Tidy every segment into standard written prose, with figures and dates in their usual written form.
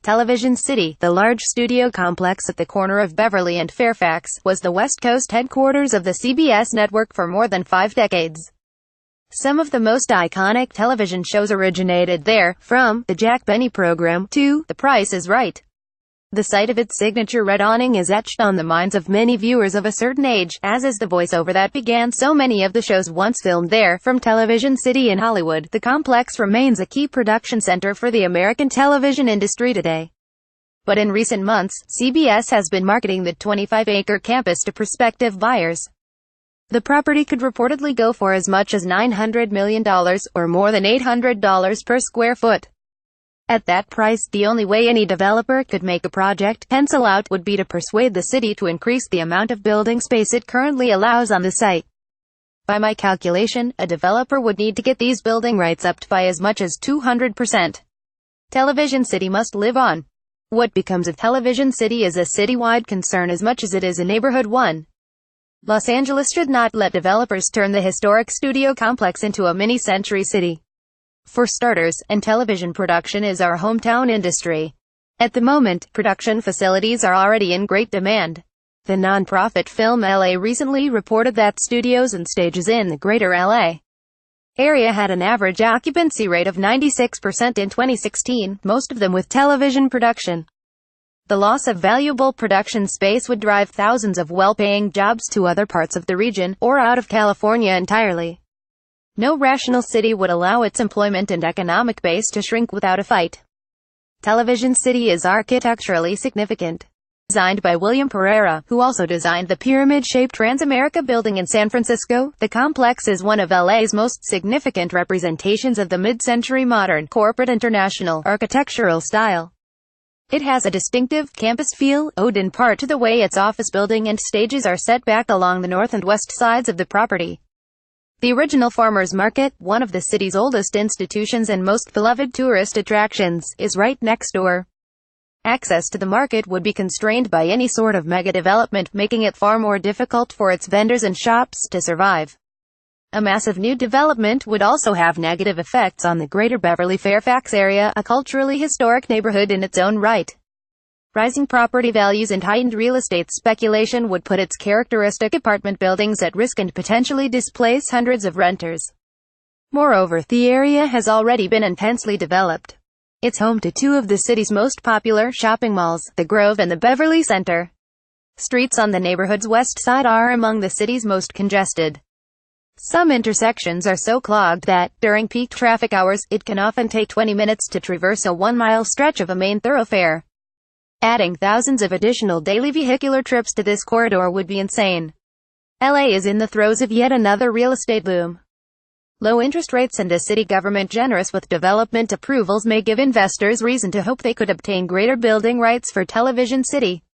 Television City, the large studio complex at the corner of Beverly and Fairfax, was the West Coast headquarters of the CBS network for more than 5 decades. Some of the most iconic television shows originated there, from The Jack Benny Program to The Price is Right. The sight of its signature red awning is etched on the minds of many viewers of a certain age, as is the voiceover that began so many of the shows once filmed there. From Television City in Hollywood, the complex remains a key production center for the American television industry today. But in recent months, CBS has been marketing the 25-acre campus to prospective buyers. The property could reportedly go for as much as $900 million, or more than $800 per square foot. At that price, the only way any developer could make a project pencil out would be to persuade the city to increase the amount of building space it currently allows on the site. By my calculation, a developer would need to get these building rights upped by as much as 200%. Television City must live on. What becomes of Television City is a citywide concern as much as it is a neighborhood one. Los Angeles should not let developers turn the historic studio complex into a mini-century city. For starters, and television production is our hometown industry. At the moment, production facilities are already in great demand. The nonprofit Film LA recently reported that studios and stages in the greater LA area had an average occupancy rate of 96% in 2016, most of them with television production. The loss of valuable production space would drive thousands of well-paying jobs to other parts of the region, or out of California entirely. No rational city would allow its employment and economic base to shrink without a fight. Television City is architecturally significant. Designed by William Pereira, who also designed the pyramid-shaped Transamerica building in San Francisco, the complex is one of LA's most significant representations of the mid-century modern, corporate international, architectural style. It has a distinctive, campus feel, owed in part to the way its office building and stages are set back along the north and west sides of the property. The original Farmers Market, one of the city's oldest institutions and most beloved tourist attractions, is right next door. Access to the market would be constrained by any sort of mega-development, making it far more difficult for its vendors and shops to survive. A massive new development would also have negative effects on the greater Beverly-Fairfax area, a culturally historic neighborhood in its own right. Rising property values and heightened real estate speculation would put its characteristic apartment buildings at risk and potentially displace hundreds of renters. Moreover, the area has already been intensely developed. It's home to 2 of the city's most popular shopping malls, the Grove and the Beverly Center. Streets on the neighborhood's west side are among the city's most congested. Some intersections are so clogged that, during peak traffic hours, it can often take 20 minutes to traverse a 1-mile stretch of a main thoroughfare. Adding thousands of additional daily vehicular trips to this corridor would be insane. LA is in the throes of yet another real estate boom. Low interest rates and a city government generous with development approvals may give investors reason to hope they could obtain greater building rights for Television City.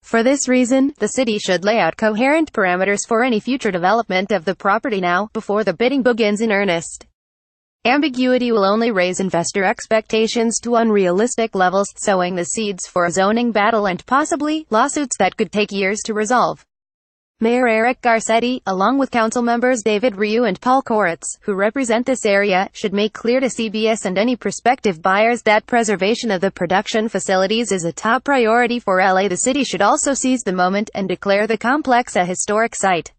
For this reason, the city should lay out coherent parameters for any future development of the property now, before the bidding begins in earnest. Ambiguity will only raise investor expectations to unrealistic levels, sowing the seeds for a zoning battle and possibly lawsuits that could take years to resolve. Mayor Eric Garcetti, along with council members David Ryu and Paul Koretz, who represent this area, should make clear to CBS and any prospective buyers that preservation of the production facilities is a top priority for LA. The city should also seize the moment and declare the complex a historic site.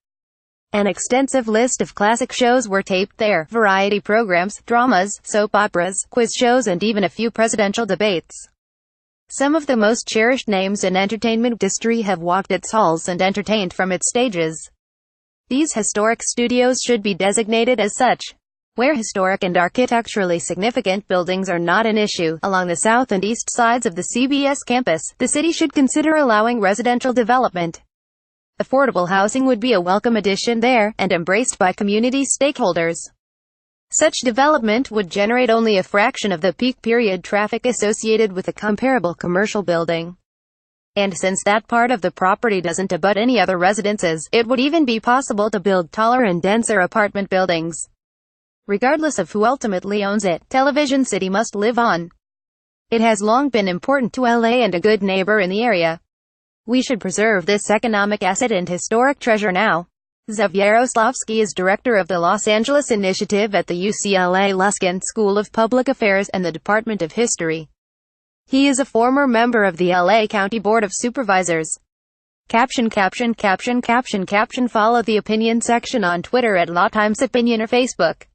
An extensive list of classic shows were taped there, variety programs, dramas, soap operas, quiz shows and even a few presidential debates. Some of the most cherished names in entertainment history have walked its halls and entertained from its stages. These historic studios should be designated as such. Where historic and architecturally significant buildings are not an issue, along the south and east sides of the CBS campus, the city should consider allowing residential development. Affordable housing would be a welcome addition there, and embraced by community stakeholders. Such development would generate only a fraction of the peak period traffic associated with a comparable commercial building. And since that part of the property doesn't abut any other residences, it would even be possible to build taller and denser apartment buildings. Regardless of who ultimately owns it, Television City must live on. It has long been important to LA and a good neighbor in the area. We should preserve this economic asset and historic treasure now. Xavier Oslovsky is director of the Los Angeles Initiative at the UCLA Luskin School of Public Affairs and the Department of History. He is a former member of the LA County Board of Supervisors. Caption. Follow the opinion section on Twitter at LaTimesOpinion or Facebook.